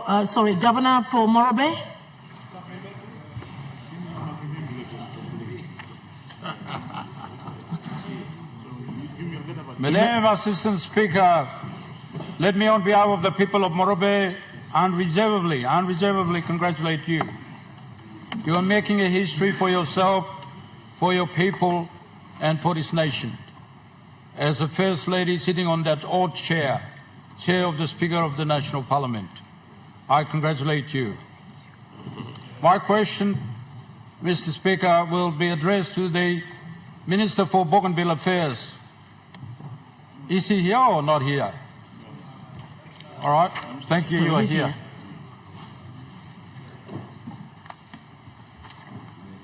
Governor for Morobe. Madam Assistant Speaker, let me on behalf of the people of Morobe unreservedly congratulate you. You are making a history for yourself, for your people, and for this nation. As the First Lady sitting on that old chair of the Speaker of the National Parliament, I congratulate you. My question, Mr. Speaker, will be addressed to the Minister for Bougainville Affairs. Is he here or not here? All right, thank you, you are here.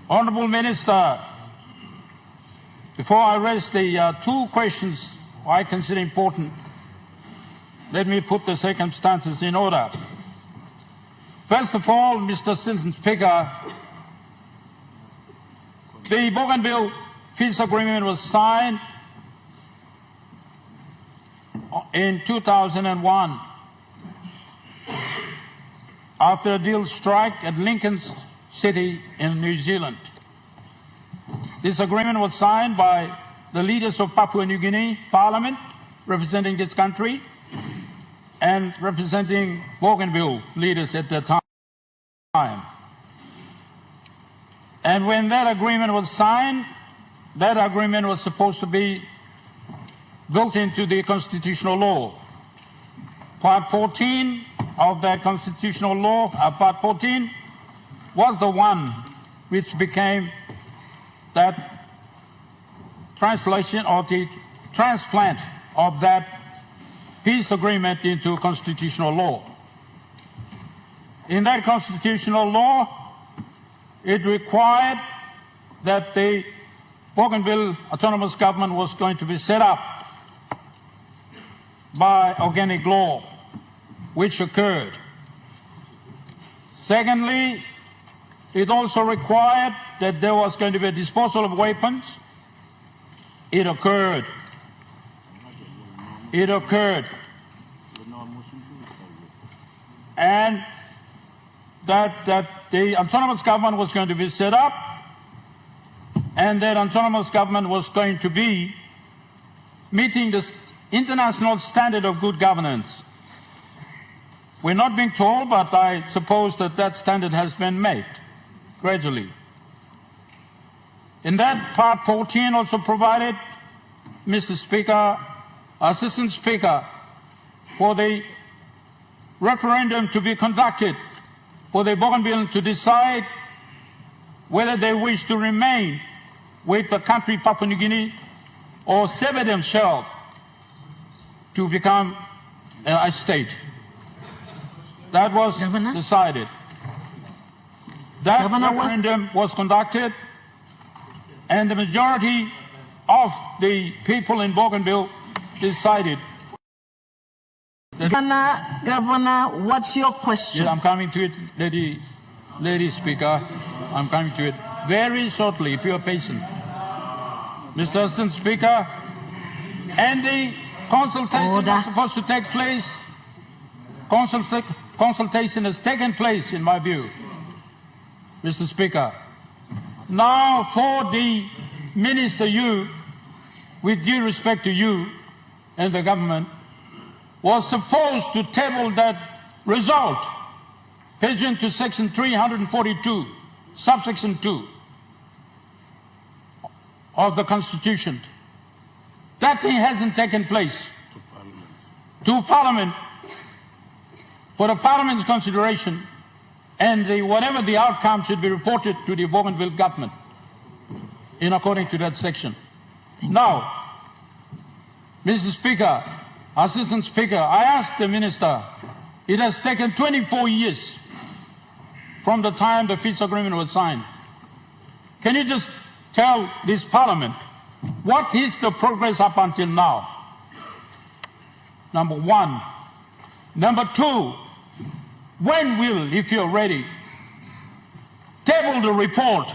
Honourable Minister, before I raise the two questions I consider important, let me put the circumstances in order. First of all, Mr. Speaker, the Bougainville Peace Agreement was signed in 2001 after a deal strike at Lincoln's City in New Zealand. This agreement was signed by the leaders of Papua New Guinea Parliament, representing this country, and representing Bougainville leaders at that time. And when that agreement was signed, that agreement was supposed to be built into the constitutional law. Part 14 of that constitutional law, Part 14, was the one which became that translation or the transplant of that peace agreement into constitutional law. In that constitutional law, it required that the Bougainville Autonomous Government was going to be set up by organic law, which occurred. Secondly, it also required that there was going to be a disposal of weapons. It occurred. It occurred. And that the autonomous government was going to be set up, and that autonomous government was going to be meeting the international standard of good governance. We're not being told, but I suppose that that standard has been met gradually. In that, Part 14 also provided, Mr. Speaker, Assistant Speaker, for the referendum to be conducted for the Bougainville to decide whether they wish to remain with the country Papua New Guinea or sever themselves to become a state. That was decided. That referendum was conducted, and the majority of the people in Bougainville decided. Governor, what's your question? Yes, I'm coming to it, Lady Speaker. I'm coming to it very shortly, if you are patient. Mr. Assistant Speaker, and the consultation is supposed to take place. Consultation has taken place, in my view, Mr. Speaker. Now, for the Minister, you, with due respect to you and the government, was supposed to table that result, pursuant to Section 342, subsection 2 of the Constitution. That thing hasn't taken place. To Parliament, for the Parliament's consideration, and whatever the outcome should be reported to the Bougainville government in according to that section. Now, Mr. Speaker, Assistant Speaker, I asked the Minister, it has taken 24 years from the time the peace agreement was signed. Can you just tell this Parliament what is the progress up until now? Number one. Number two, when will, if you're ready, table the report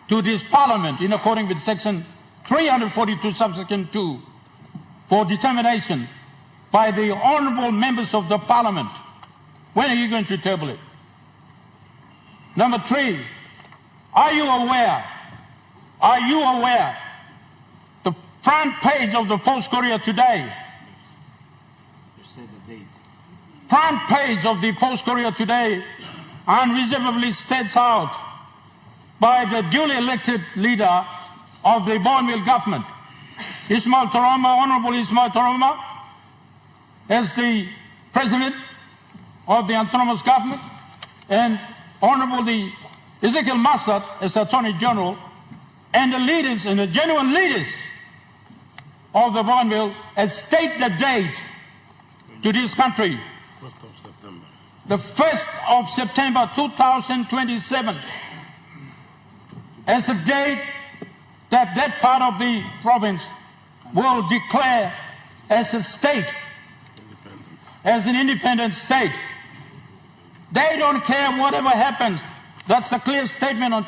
to this Parliament in accordance with Section 342, subsection 2, for determination by the honourable members of the Parliament When are you going to table it? Number 3, are you aware the front page of the Post-Courier today, front page of the Post-Courier today unreservedly states out by the duly elected leader of the Bougainville government, Ismail Tarama, Honourable Ismail Tarama, as the President of the autonomous government, and Honourable the Ezekiel Massad as Attorney General, and the leaders and the genuine leaders of the Bougainville has state the date to this country. 1st of September. The 1st of September 2027 as a date that that part of the province will declare as a state, as an independent state. They don't care whatever happens. That's a clear statement on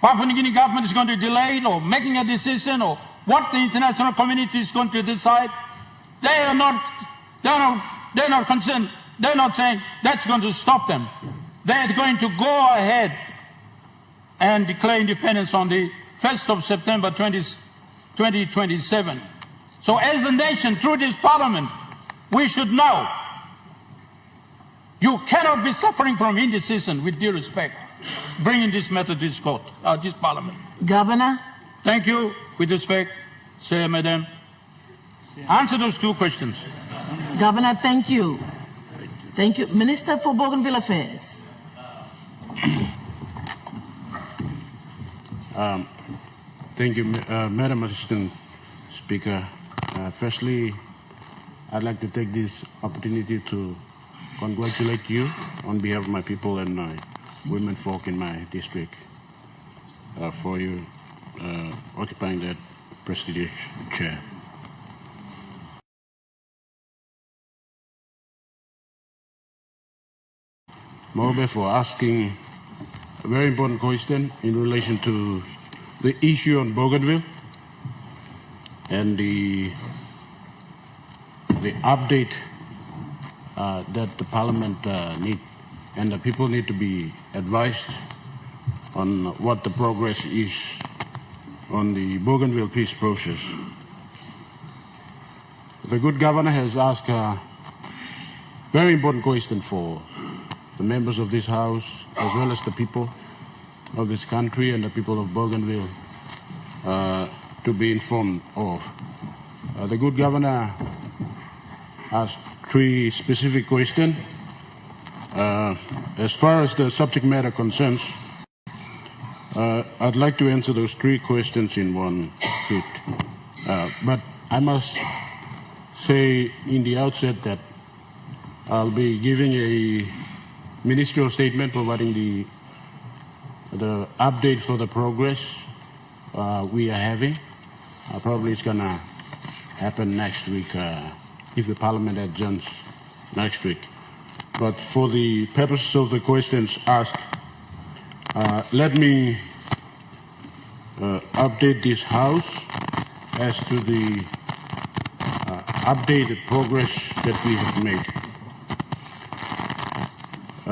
Papua New Guinea government is going to delay it or making a decision or what the international community is going to decide. They're not concerned. They're not saying that's going to stop them. They're going to go ahead and declare independence on the 1st of September 2027. So as a nation, through this parliament, we should know you cannot be suffering from indecision, with due respect, bringing this matter to this court, this parliament. Governor? Thank you. With respect, Sir, Madam. Answer those 2 questions. Governor, thank you. Thank you. Minister for Bougainville Affairs. Thank you, Madam Assistant Speaker. Firstly, I'd like to take this opportunity to congratulate you on behalf of my people and my women folk in my district for you occupying that prestigious chair. Moreover, for asking a very important question in relation to the issue on Bougainville and the update that the Parliament need and the people need to be advised on what the progress is on the Bougainville peace process. The good governor has asked a very important question for the members of this House, as well as the people of this country and the people of Bougainville to be informed of. The good governor asked 3 specific questions. As far as the subject matter concerns, I'd like to answer those 3 questions in one hit. But I must say in the outset that I'll be giving a ministerial statement providing the update for the progress we are having. Probably it's going to happen next week if the Parliament adjourns next week. But for the purposes of the questions asked, let me update this House as to the updated progress that we have made.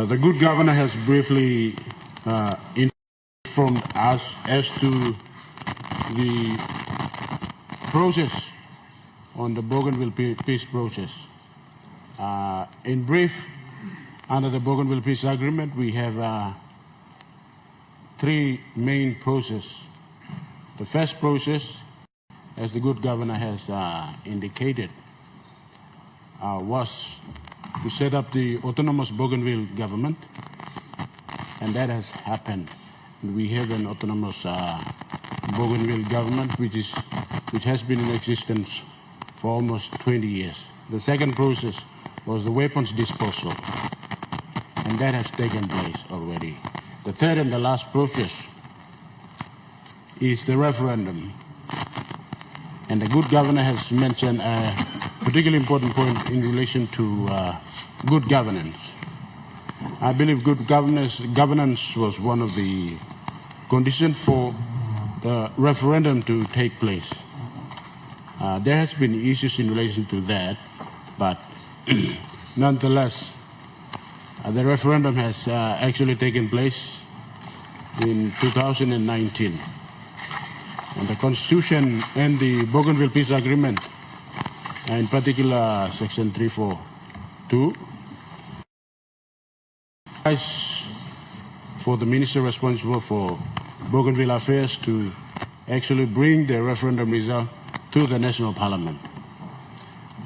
The good governor has briefly informed us as to the process on the Bougainville peace process. In brief, under the Bougainville Peace Agreement, we have 3 main processes. The first process, as the good governor has indicated, was to set up the autonomous Bougainville government, and that has happened. We have an autonomous Bougainville government which has been in existence for almost 20 years. The second process was the weapons disposal, and that has taken place already. The third and the last process is the referendum. And the good governor has mentioned a particularly important point in relation to good governance. I believe good governance was one of the conditions for the referendum to take place. There has been issues in relation to that, but nonetheless, The referendum has actually taken place in 2019. And the Constitution and the Bougainville Peace Agreement, in particular Section 342, for the minister responsible for Bougainville affairs to actually bring the referendum result to the national parliament.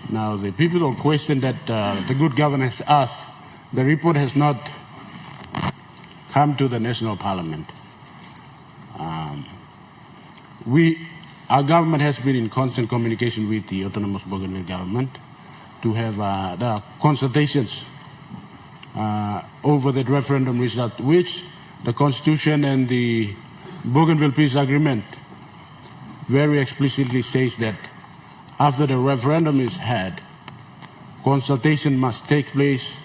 Now, the people will question that the good governance asked, the report has not come to the national parliament. Our government has been in constant communication with the autonomous Bougainville government to have the consultations over that referendum result, which the Constitution and the Bougainville Peace Agreement very explicitly says that after the referendum is had, consultation must take place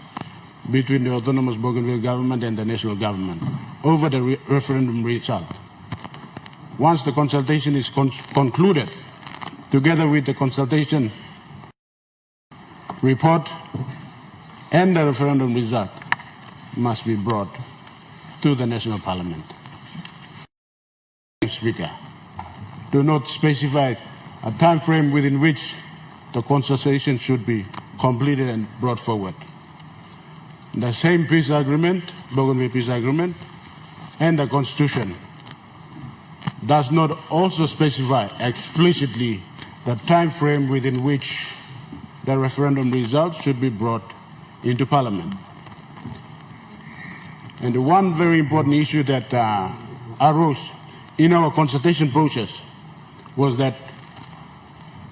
between the autonomous Bougainville government and the national government over the referendum result. Once the consultation is concluded, together with the consultation report and the referendum result must be brought to the national parliament. Speaker, do not specify a time frame within which the consultation should be completed and brought forward. The same peace agreement, Bougainville Peace Agreement, and the Constitution does not also specify explicitly the time frame within which the referendum result should be brought into Parliament. And the one very important issue that arose in our consultation process was that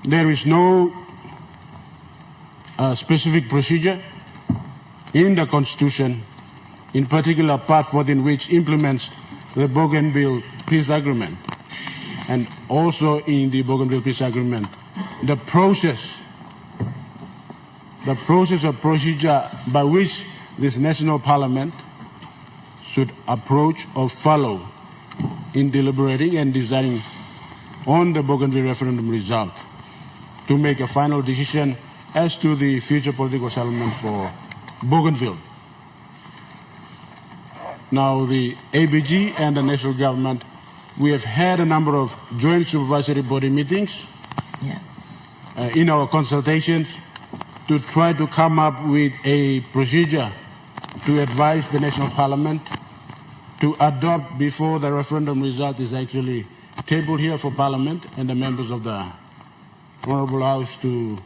there is no specific procedure in the Constitution, in particular part within which implements the Bougainville Peace Agreement, and also in the Bougainville Peace Agreement, the process or procedure by which this national parliament should approach or follow in deliberating and deciding on the Bougainville referendum result to make a final decision as to the future political settlement for Bougainville. Now, the ABG and the national government, we have had a number of joint supervisory body meetings in our consultations to try to come up with a procedure to advise the national parliament to adopt before the referendum result is actually tabled here for Parliament and the members of the Honourable House to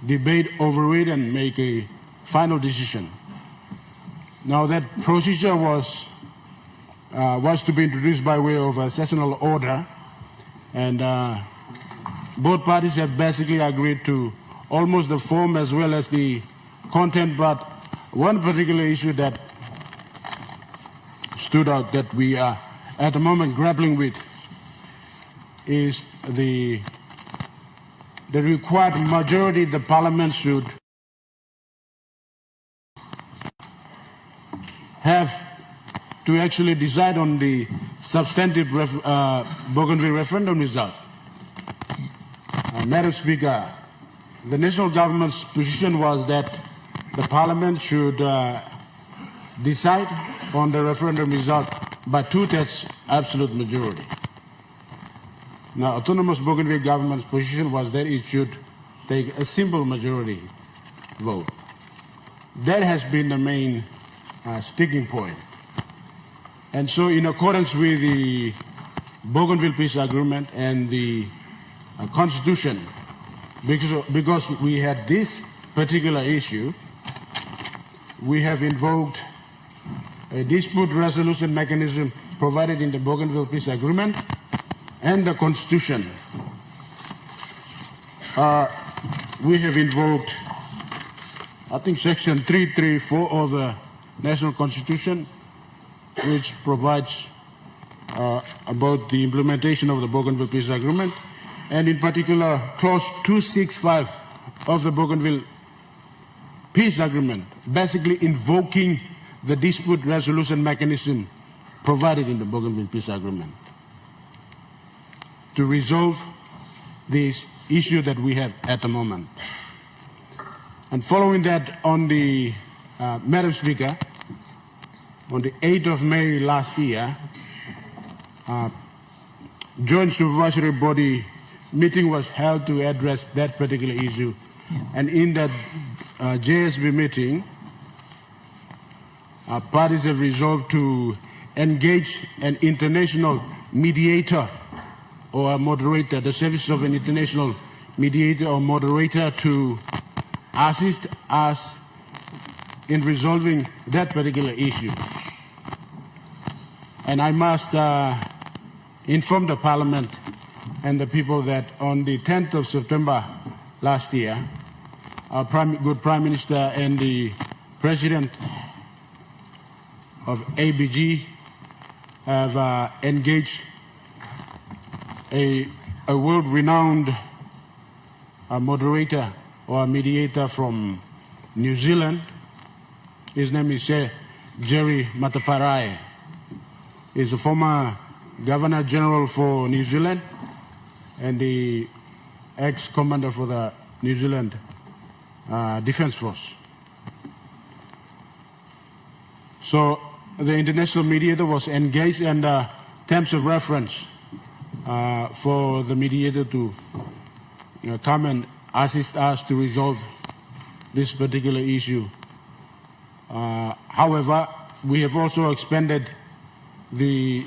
debate over it and make a final decision. Now, that procedure was to be introduced by way of a sessional order, and both parties have basically agreed to almost the form as well as the content, but one particular issue that stood out that we are at the moment grappling with is the required majority the Parliament should have to actually decide on the substantive Bougainville referendum result. Madam Speaker, the national government's position was that the Parliament should decide on the referendum result by 2/3 absolute majority. Now, autonomous Bougainville government's position was that it should take a simple majority vote. That has been the main sticking point. And so, in accordance with the Bougainville Peace Agreement and the Constitution, because we had this particular issue, we have invoked a dispute resolution mechanism provided in the Bougainville Peace Agreement and the Constitution. We have invoked, I think, Section 334 of the National Constitution, which provides about the implementation of the Bougainville Peace Agreement, and in particular, Clause 265 of the Bougainville Peace Agreement, basically invoking the dispute resolution mechanism provided in the Bougainville Peace Agreement to resolve this issue that we have at the moment. And following that, on the Madam Speaker, on the 8th of May last year, Joint Supervisory Body meeting was held to address that particular issue. And in that JSB meeting, parties have resolved to engage an international mediator or a moderator, the service of an international mediator or moderator to assist us in resolving that particular issue. And I must inform the Parliament and the people that on the 10th of September last year, our good Prime Minister and the President of ABG have engaged a world-renowned moderator or a mediator from New Zealand. His name is Jerry Mataparai. He's a former Governor General for New Zealand and the ex-commander for the New Zealand Defence Force. So the international mediator was engaged, and terms of reference for the mediator to come and assist us to resolve this particular issue. However, we have also expanded the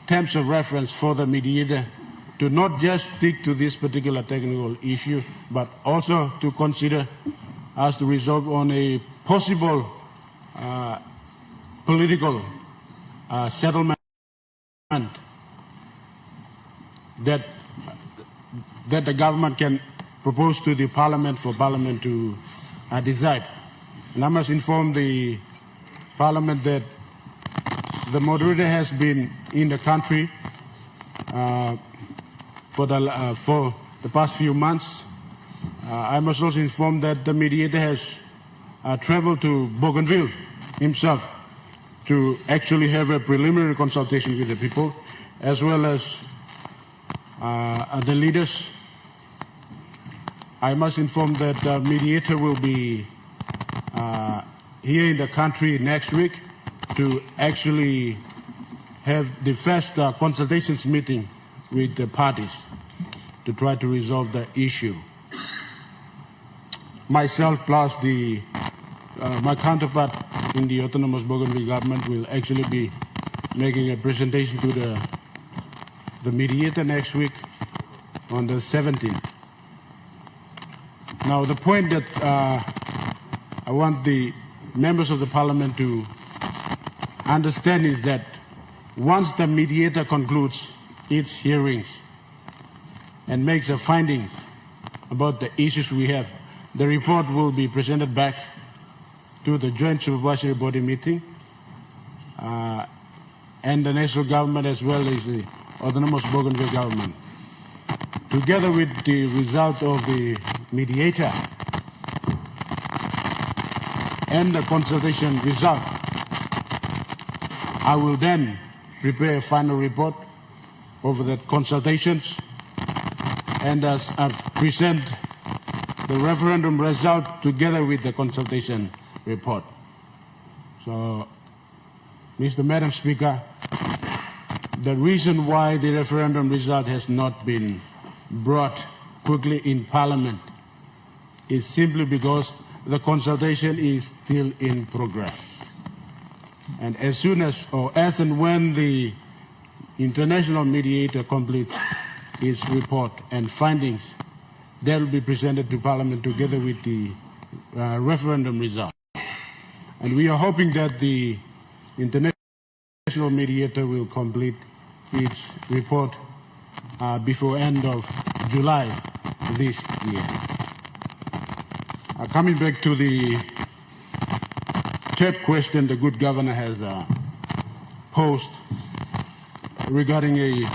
terms of reference for the mediator to not just stick to this particular technical issue, but also to consider us to resolve on a possible political settlement that the government can propose to the Parliament for Parliament to decide. And I must inform the Parliament that the moderator has been in the country for the past few months. I must also inform that the mediator has traveled to Bougainville himself to actually have a preliminary consultation with the people, as well as the leaders. I must inform that the mediator will be here in the country next week to actually have the first consultations meeting with the parties to try to resolve the issue. Myself plus my counterpart in the autonomous Bougainville government will actually be making a presentation to the mediator next week on the 17th. Now, the point that I want the members of the Parliament to understand is that once the mediator concludes its hearings and makes a findings about the issues we have, the report will be presented back to the Joint Supervisory Body meeting and the national government, as well as the autonomous Bougainville government. Together with the result of the mediator and the consultation result, I will then prepare a final report over the consultations and present the referendum result together with the consultation report. So, Madam Speaker, the reason why the referendum result has not been brought quickly in Parliament is simply because the consultation is still in progress. And as soon as, or as and when the international mediator completes his report and findings, that will be presented to Parliament together with the referendum result. And we are hoping that the international mediator will complete its report before end of July this year. Coming back to the third question the good governor has posed regarding a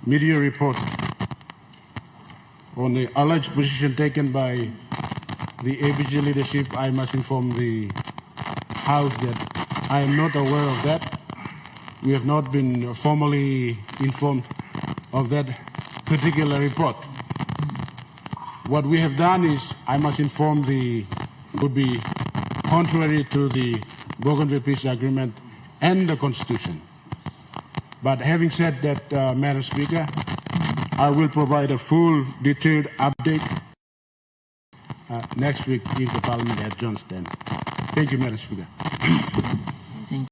media report on the alleged position taken by the ABG leadership, I must inform the House that I am not aware of that. We have not been formally informed of that particular report. What we have done is, I must inform the would-be contrary to the Bougainville Peace Agreement and the Constitution. But having said that, Madam Speaker, I will provide a full, detailed update next week if the Parliament adjourns then. Thank you, Madam Speaker.